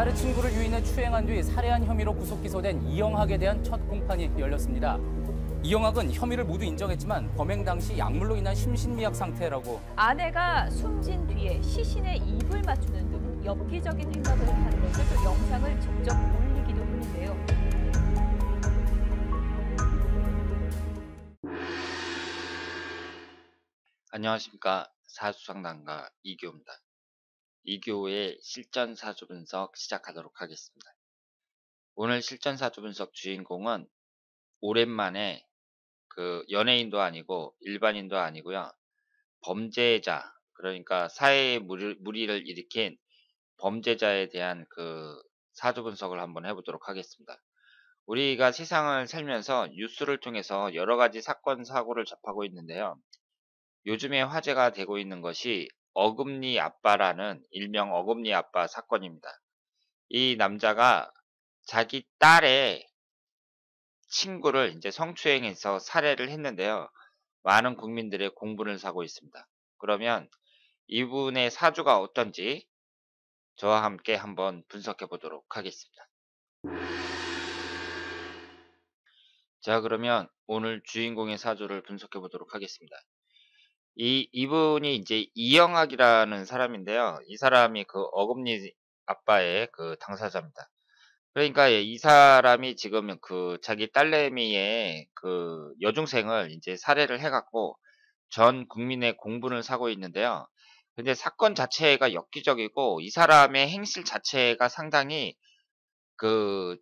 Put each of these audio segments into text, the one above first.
딸의 친구를 유인해 추행한 뒤 살해한 혐의로 구속 기소된 이영학에 대한 첫 공판이 열렸습니다. 이영학은 혐의를 모두 인정했지만 범행 당시 약물로 인한 심신미약 상태라고. 아내가 숨진 뒤에 시신에 입을 맞추는 등 엽기적인 행각을 하는 것을 또 영상을 직접 올리기도 했는데요. 안녕하십니까. 사주상담가 이교입니다. 이교의 실전 사주 분석 시작하도록 하겠습니다. 오늘 실전 사주 분석 주인공은 오랜만에 연예인도 아니고 일반인도 아니고요. 범죄자, 그러니까 사회에 무리를 일으킨 범죄자에 대한 사주 분석을 한번 해보도록 하겠습니다. 우리가 세상을 살면서 뉴스를 통해서 여러 가지 사건, 사고를 접하고 있는데요. 요즘에 화제가 되고 있는 것이 어금니 아빠라는 일명 어금니 아빠 사건입니다. 이 남자가 자기 딸의 친구를 이제 성추행해서 살해를 했는데요. 많은 국민들의 공분을 사고 있습니다. 그러면 이분의 사주가 어떤지 저와 함께 한번 분석해 보도록 하겠습니다. 자, 그러면 오늘 주인공의 사주를 분석해 보도록 하겠습니다. 이분이 이제 이영학이라는 사람인데요. 이 사람이 어금니 아빠의 당사자입니다. 그러니까 이 사람이 지금 자기 딸내미의 여중생을 이제 살해를 해갖고 전 국민의 공분을 사고 있는데요. 근데 사건 자체가 엽기적이고 이 사람의 행실 자체가 상당히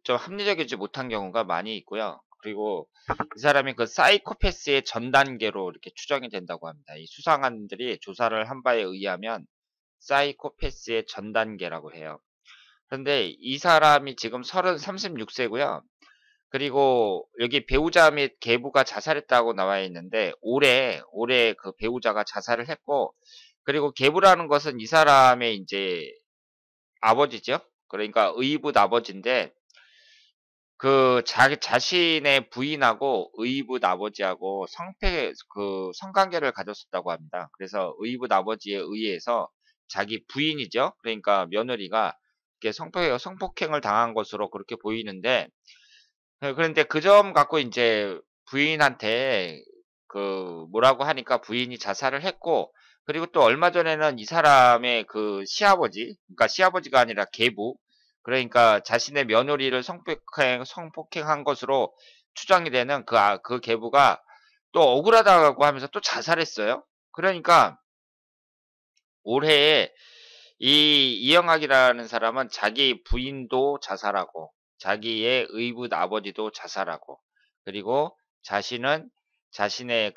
좀 합리적이지 못한 경우가 많이 있고요. 그리고 이 사람이 사이코패스의 전 단계로 이렇게 추정이 된다고 합니다. 이 수사관들이 조사를 한 바에 의하면 사이코패스의 전 단계라고 해요. 그런데 이 사람이 지금 36세고요. 그리고 여기 배우자 및 계부가 자살했다고 나와 있는데 올해 배우자가 자살을 했고, 그리고 계부라는 것은 이 사람의 이제 아버지죠. 그러니까 의붓 아버지인데 자기 자신의 부인하고 의붓 아버지하고 성관계를 가졌었다고 합니다. 그래서 의붓 아버지에 의해서 자기 부인이죠. 그러니까 며느리가 이렇게 성폭행을 당한 것으로 그렇게 보이는데, 그런데 그 점 갖고 이제 부인한테 뭐라고 하니까 부인이 자살을 했고, 그리고 또 얼마 전에는 이 사람의 시아버지, 그러니까 시아버지가 아니라 계부, 그러니까 자신의 며느리를 성폭행한 것으로 추정이 되는 그 계부가 또 억울하다고 하면서 또 자살했어요. 그러니까 올해에 이 이영학이라는 사람은 자기 부인도 자살하고 자기의 의붓 아버지도 자살하고, 그리고 자신은 자신의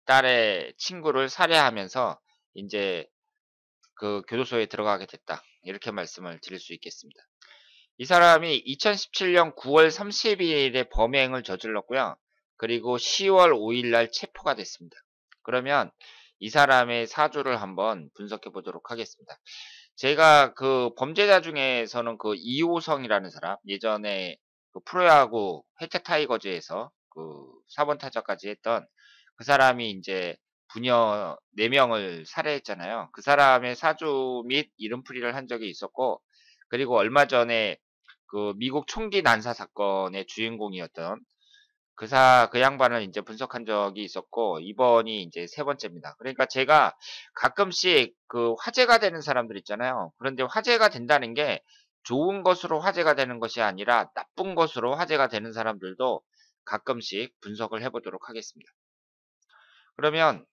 딸의 친구를 살해하면서 이제 교도소에 들어가게 됐다. 이렇게 말씀을 드릴 수 있겠습니다. 이 사람이 2017년 9월 30일에 범행을 저질렀고요. 그리고 10월 5일 날 체포가 됐습니다. 그러면 이 사람의 사주를 한번 분석해 보도록 하겠습니다. 제가 범죄자 중에서는 이호성이라는 사람, 예전에 프로야구 해태 타이거즈에서 4번 타자까지 했던 그 사람이 이제 부녀 4명을 살해했잖아요. 그 사람의 사주 및 이름풀이를 한 적이 있었고, 그리고 얼마 전에 미국 총기 난사 사건의 주인공이었던 그 양반을 이제 분석한 적이 있었고, 이번이 이제 3번째입니다. 그러니까 제가 가끔씩 화제가 되는 사람들 있잖아요. 그런데 화제가 된다는 게 좋은 것으로 화제가 되는 것이 아니라 나쁜 것으로 화제가 되는 사람들도 가끔씩 분석을 해보도록 하겠습니다. 그러면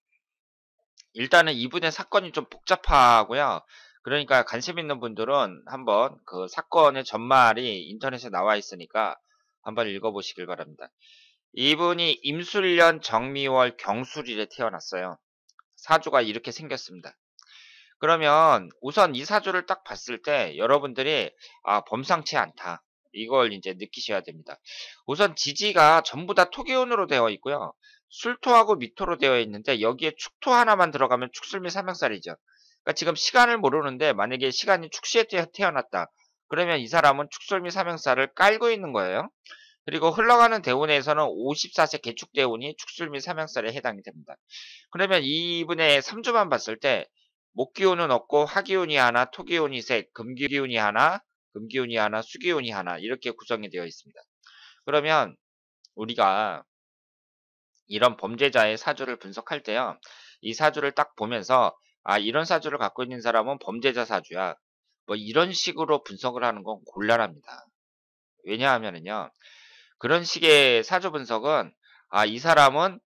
일단은 이분의 사건이 좀 복잡하고요. 그러니까 관심 있는 분들은 한번 사건의 전말이 인터넷에 나와 있으니까 한번 읽어보시길 바랍니다. 이분이 임술년 정미월 경술일에 태어났어요. 사주가 이렇게 생겼습니다. 그러면 우선 이 사주를 딱 봤을 때 여러분들이 범상치 않다, 이걸 이제 느끼셔야 됩니다. 우선 지지가 전부 다 토기운으로 되어 있고요. 술토하고 미토로 되어 있는데 여기에 축토 하나만 들어가면 축술미 삼형살이죠. 그러니까 지금 시간을 모르는데 만약에 시간이 축시에 태어났다. 그러면 이 사람은 축술미 삼형살을 깔고 있는 거예요. 그리고 흘러가는 대운에서는 54세 개축대운이 축술 및 삼형살에 해당이 됩니다. 그러면 이분의 3주만 봤을 때 목기운은 없고 화기운이 하나, 토기운이 셋, 금기운이 하나, 금기운이 하나, 수기운이 하나 이렇게 구성이 되어 있습니다. 그러면 우리가 이런 범죄자의 사주를 분석할 때요. 이 사주를 딱 보면서 아 이런 사주를 갖고 있는 사람은 범죄자 사주야. 뭐 이런 식으로 분석을 하는 건 곤란합니다. 왜냐하면은요. 그런 식의 사주 분석은 아 이 사람은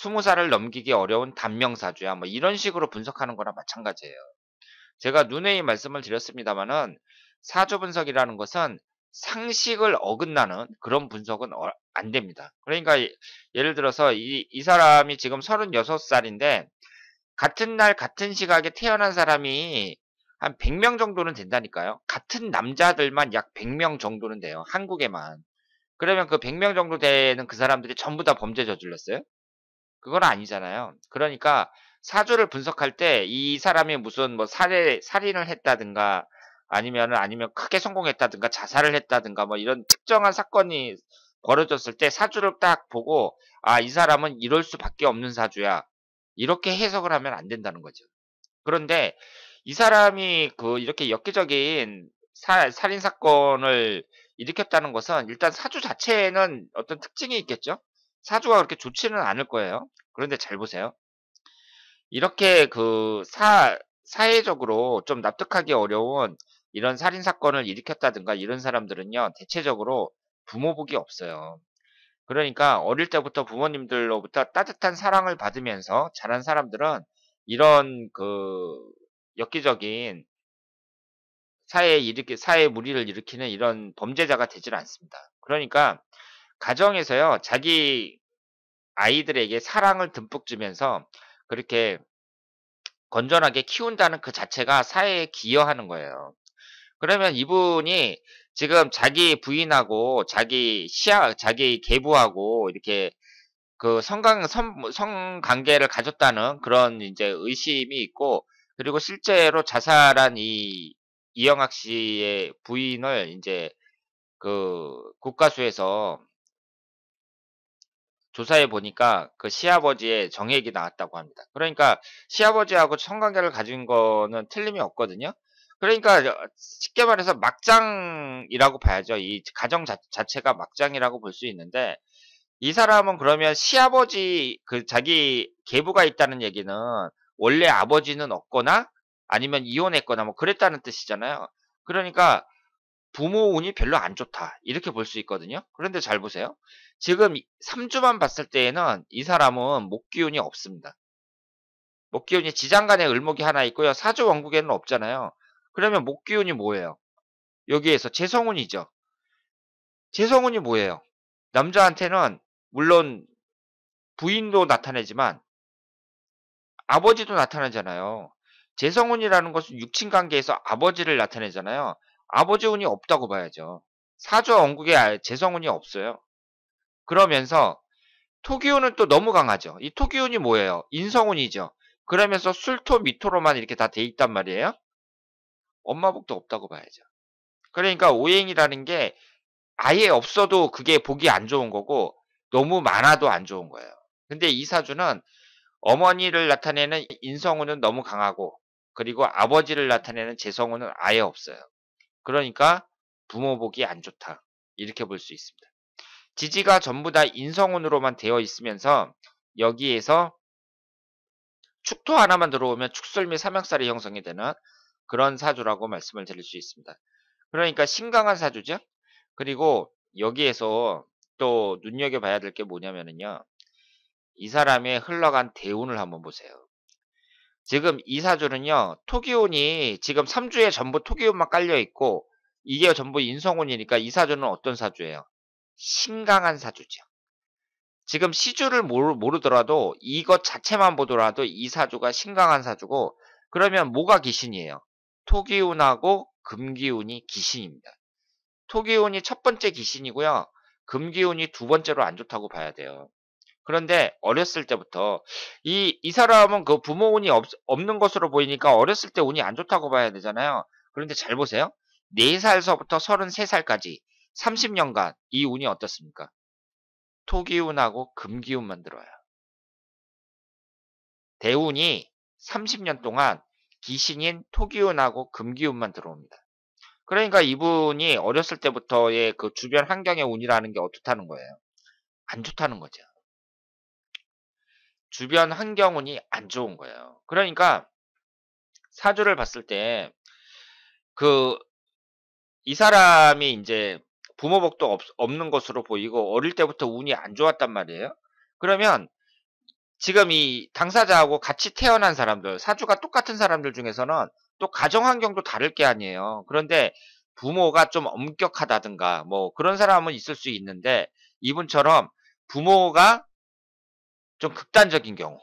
20살을 넘기기 어려운 단명사주야. 뭐 이런 식으로 분석하는 거나 마찬가지예요. 제가 누누이 말씀을 드렸습니다마는 사주 분석이라는 것은 상식을 어긋나는 그런 분석은 안 됩니다. 그러니까 예를 들어서 이 사람이 지금 36살인데 같은 날 같은 시각에 태어난 사람이 한 100명 정도는 된다니까요. 같은 남자들만 약 100명 정도는 돼요. 한국에만. 그러면 그 100명 정도 되는 그 사람들이 전부 다 범죄 저질렀어요? 그건 아니잖아요. 그러니까 사주를 분석할 때 이 사람이 무슨 뭐 살인을 했다든가 아니면 크게 성공했다든가 자살을 했다든가 뭐 이런 특정한 사건이 벌어졌을 때 사주를 딱 보고 아, 이 사람은 이럴 수밖에 없는 사주야. 이렇게 해석을 하면 안 된다는 거죠. 그런데 이 사람이 이렇게 엽기적인 살인 사건을 일으켰다는 것은 일단 사주 자체에는 어떤 특징이 있겠죠? 사주가 그렇게 좋지는 않을 거예요. 그런데 잘 보세요. 이렇게 사회적으로 좀 납득하기 어려운 이런 살인 사건을 일으켰다든가 이런 사람들은요, 대체적으로 부모 복이 없어요. 그러니까 어릴 때부터 부모님들로부터 따뜻한 사랑을 받으면서 자란 사람들은 이런 엽기적인 사회에 무리를 일으키는 이런 범죄자가 되질 않습니다. 그러니까 가정에서요, 자기 아이들에게 사랑을 듬뿍 주면서 그렇게 건전하게 키운다는 그 자체가 사회에 기여하는 거예요. 그러면 이분이 지금 자기 부인하고 자기 계부하고 이렇게 성관계를 가졌다는 그런 이제 의심이 있고, 그리고 실제로 자살한 이영학 씨의 부인을 이제 국가수에서 조사해 보니까 그 시아버지의 정액이 나왔다고 합니다. 그러니까 시아버지하고 성관계를 가진 거는 틀림이 없거든요. 그러니까 쉽게 말해서 막장이라고 봐야죠. 이 가정 자체가 막장이라고 볼 수 있는데, 이 사람은 그러면 시아버지 자기 계부가 있다는 얘기는 원래 아버지는 없거나 아니면 이혼했거나 뭐 그랬다는 뜻이잖아요. 그러니까 부모 운이 별로 안 좋다. 이렇게 볼 수 있거든요. 그런데 잘 보세요. 지금 3주만 봤을 때에는 이 사람은 목기운이 없습니다. 목기운이 지장간에 을목이 하나 있고요. 사주 원국에는 없잖아요. 그러면 목기운이 뭐예요? 여기에서 재성운이죠. 재성운이 뭐예요? 남자한테는 물론 부인도 나타내지만 아버지도 나타나잖아요. 재성운이라는 것은 육친 관계에서 아버지를 나타내잖아요. 아버지 운이 없다고 봐야죠. 사주와 원국에 재성운이 없어요. 그러면서 토기운은 또 너무 강하죠. 이 토기운이 뭐예요? 인성운이죠. 그러면서 술토 미토로만 이렇게 다 돼 있단 말이에요. 엄마 복도 없다고 봐야죠. 그러니까 오행이라는 게 아예 없어도 그게 복이 안 좋은 거고 너무 많아도 안 좋은 거예요. 근데 이 사주는 어머니를 나타내는 인성운은 너무 강하고, 그리고 아버지를 나타내는 재성운은 아예 없어요. 그러니까 부모 복이 안 좋다. 이렇게 볼 수 있습니다. 지지가 전부 다 인성운으로만 되어 있으면서 여기에서 축토 하나만 들어오면 축술 및 삼형살이 형성이 되는 그런 사주라고 말씀을 드릴 수 있습니다. 그러니까 신강한 사주죠. 그리고 여기에서 또 눈여겨봐야 될 게 뭐냐면요. 이 사람의 흘러간 대운을 한번 보세요. 지금 이 사주는요. 토기운이 지금 3주에 전부 토기운만 깔려있고 이게 전부 인성운이니까 이 사주는 어떤 사주예요? 신강한 사주죠. 지금 시주를 모르더라도 이것 자체만 보더라도 이 사주가 신강한 사주고, 그러면 뭐가 기신이에요? 토기운하고 금기운이 기신입니다. 토기운이 첫 번째 기신이고요. 금기운이 두 번째로 안 좋다고 봐야 돼요. 그런데 어렸을 때부터 이 사람은 그 부모 운이 없는 것으로 보이니까 어렸을 때 운이 안 좋다고 봐야 되잖아요. 그런데 잘 보세요. 4살서부터 33살까지 30년간 이 운이 어떻습니까? 토기운하고 금기운만 들어요. 대운이 30년 동안 귀신인 토기운하고 금기운만 들어옵니다. 그러니까 이분이 어렸을 때부터의 그 주변 환경의 운이라는 게 어떻다는 거예요? 안 좋다는 거죠. 주변 환경 운이 안 좋은 거예요. 그러니까 사주를 봤을 때 그 이 사람이 이제 부모 복도 없는 것으로 보이고 어릴 때부터 운이 안 좋았단 말이에요. 그러면 지금 이 당사자하고 같이 태어난 사람들, 사주가 똑같은 사람들 중에서는 또 가정 환경도 다를 게 아니에요. 그런데 부모가 좀 엄격하다든가 뭐 그런 사람은 있을 수 있는데 이분처럼 부모가 좀 극단적인 경우,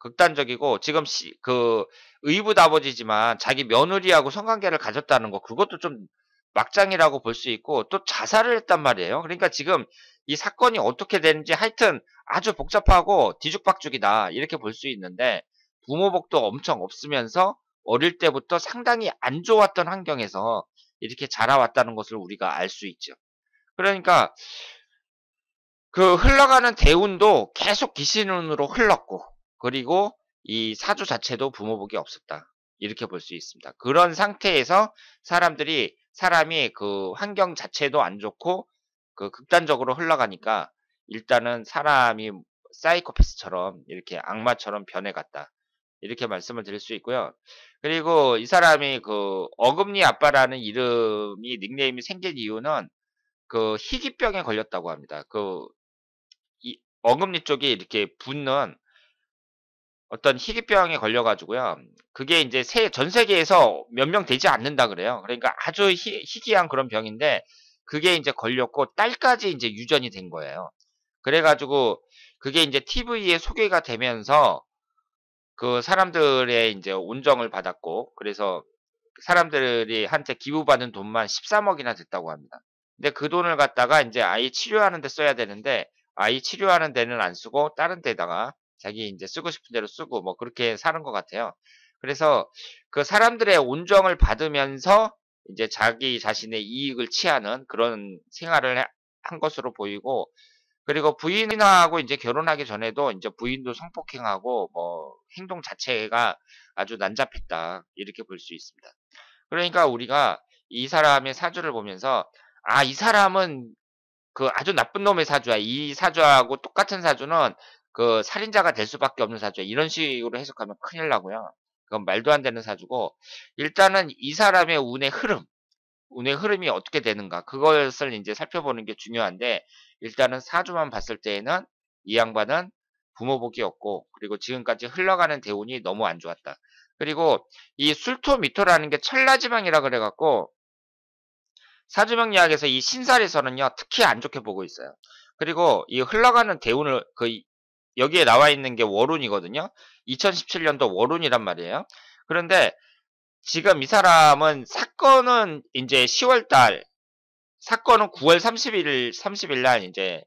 극단적이고 지금 그 의붓아버지지만 자기 며느리하고 성관계를 가졌다는 거 그것도 좀 막장이라고 볼 수 있고 또 자살을 했단 말이에요. 그러니까 지금 이 사건이 어떻게 되는지 하여튼 아주 복잡하고 뒤죽박죽이다 이렇게 볼 수 있는데 부모복도 엄청 없으면서 어릴 때부터 상당히 안 좋았던 환경에서 이렇게 자라왔다는 것을 우리가 알 수 있죠. 그러니까 그 흘러가는 대운도 계속 귀신운으로 흘렀고 그리고 이 사주 자체도 부모복이 없었다. 이렇게 볼 수 있습니다. 그런 상태에서 사람이 그 환경 자체도 안 좋고 그 극단적으로 흘러가니까 일단은 사람이 사이코패스처럼 이렇게 악마처럼 변해갔다. 이렇게 말씀을 드릴 수 있고요. 그리고 이 사람이 그 어금니 아빠라는 이름이 닉네임이 생긴 이유는 그 희귀병에 걸렸다고 합니다. 그 이 어금니 쪽에 이렇게 붓는 어떤 희귀병에 걸려 가지고요. 그게 인제 전 세계에서 몇 명 되지 않는다 그래요. 그러니까 아주 희귀한 그런 병인데 그게 인제 걸렸고 딸까지 인제 유전이 된 거예요. 그래 가지고 그게 인제 TV에 소개가 되면서 그 사람들의 인제 온정을 받았고 그래서 사람들이 한테 기부받은 돈만 13억 이나 됐다고 합니다. 근데 그 돈을 갖다가 인제 아이 치료하는 데 써야 되는데 아이 치료하는 데는 안 쓰고 다른 데다가 자기 인제 쓰고 싶은 대로 쓰고 뭐 그렇게 사는 것 같아요. 그래서 그 사람들의 온정을 받으면서 이제 자기 자신의 이익을 취하는 그런 생활을 한 것으로 보이고 그리고 부인하고 인제 결혼하기 전에도 인제 부인도 성폭행하고 뭐 행동 자체가 아주 난잡했다. 이렇게 볼 수 있습니다. 그러니까 우리가 이 사람의 사주를 보면서 '아 이 사람은 그 아주 나쁜 놈의 사주야. 이 사주하고 똑같은 사주는 그 살인자가 될 수밖에 없는 사주야.' 이런 식으로 해석하면 큰일 나고요. 그건 말도 안 되는 사주고 일단은 이 사람의 운의 흐름이 어떻게 되는가 그것을 인제 살펴보는 게 중요한데 일단은 사주만 봤을 때에는 이 양반은 부모복이 없고 그리고 지금까지 흘러가는 대운이 너무 안 좋았다. 그리고 이 술토미토라는 게 천라지방이라 그래 갖고 사주명리학에서 이 신살에서는요 특히 안 좋게 보고 있어요. 그리고 이 흘러가는 대운을 여기에 나와 있는 게 월운이거든요. 2017년도 월운이란 말이에요. 그런데 지금 이 사람은 사건은 인제 10월 달 사건은 9월 30일 날 인제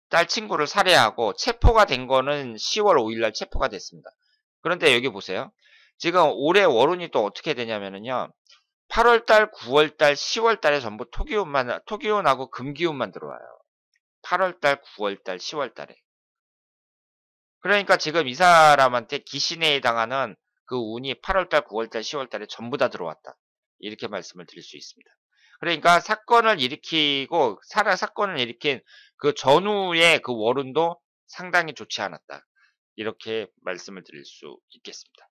딸 친구를 살해하고 체포가 된 거는 10월 5일 날 체포가 됐습니다. 그런데 여기 보세요. 지금 올해 월운이 또 어떻게 되냐면은요. 8월 달, 9월 달, 10월 달에 전부 토기운하고 금기운만 들어와요. 8월 달, 9월 달, 10월 달에. 그러니까 지금 이 사람한테 기신에 해당하는 그 운이 8월 달, 9월 달, 10월 달에 전부 다 들어왔다. 이렇게 말씀을 드릴 수 있습니다. 그러니까 사건을 일으킨 그 전후의 그 월운도 상당히 좋지 않았다. 이렇게 말씀을 드릴 수 있겠습니다.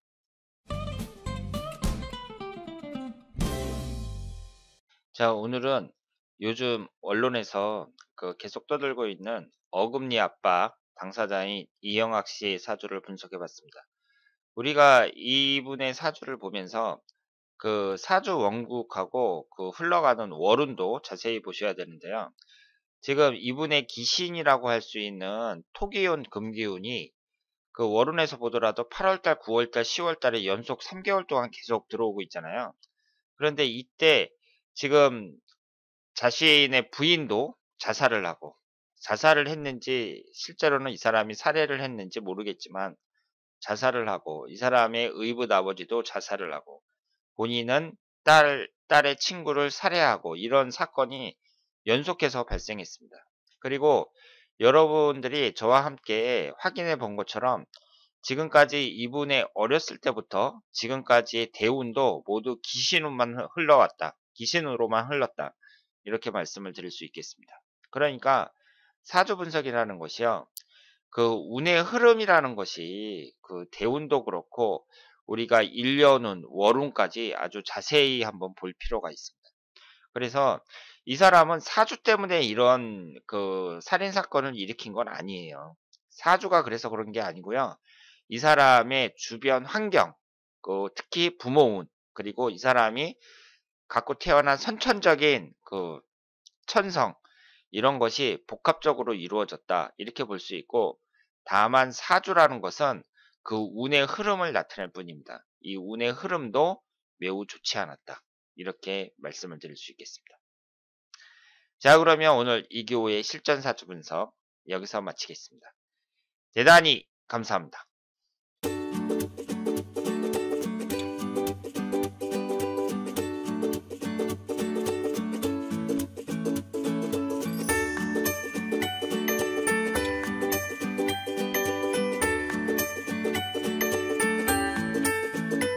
자, 오늘은 요즘 언론에서 그 계속 떠들고 있는 어금니 아빠 당사자인 이영학 씨의 사주를 분석해 봤습니다. 우리가 이분의 사주를 보면서 그 사주 원국하고 그 흘러가는 월운도 자세히 보셔야 되는데요. 지금 이분의 기신이라고 할 수 있는 토기운, 금기운이 그 월운에서 보더라도 8월달, 9월달, 10월달에 연속 3개월 동안 계속 들어오고 있잖아요. 그런데 이때 지금 자신의 부인도 자살을 하고 자살을 했는지 실제로는 이 사람이 살해를 했는지 모르겠지만 자살을 하고 이 사람의 의붓 아버지도 자살을 하고 본인은 딸의 친구를 살해하고 이런 사건이 연속해서 발생했습니다. 그리고 여러분들이 저와 함께 확인해 본 것처럼 지금까지 이분의 어렸을 때부터 지금까지의 대운도 모두 기신으로만 흘러왔다. 기신으로만 흘렀다. 이렇게 말씀을 드릴 수 있겠습니다. 그러니까 사주 분석이라는 것이요. 그 운의 흐름이라는 것이 그 대운도 그렇고 우리가 일년운, 월운까지 아주 자세히 한번 볼 필요가 있습니다. 그래서 이 사람은 사주 때문에 이런 그 살인 사건을 일으킨 건 아니에요. 사주가 그래서 그런 게 아니고요. 이 사람의 주변 환경, 그 특히 부모운, 그리고 이 사람이 갖고 태어난 선천적인 그 천성, 이런 것이 복합적으로 이루어졌다. 이렇게 볼 수 있고, 다만 사주라는 것은 그 운의 흐름을 나타낼 뿐입니다. 이 운의 흐름도 매우 좋지 않았다. 이렇게 말씀을 드릴 수 있겠습니다. 자, 그러면 오늘 2교의 실전 사주 분석 여기서 마치겠습니다. 대단히 감사합니다.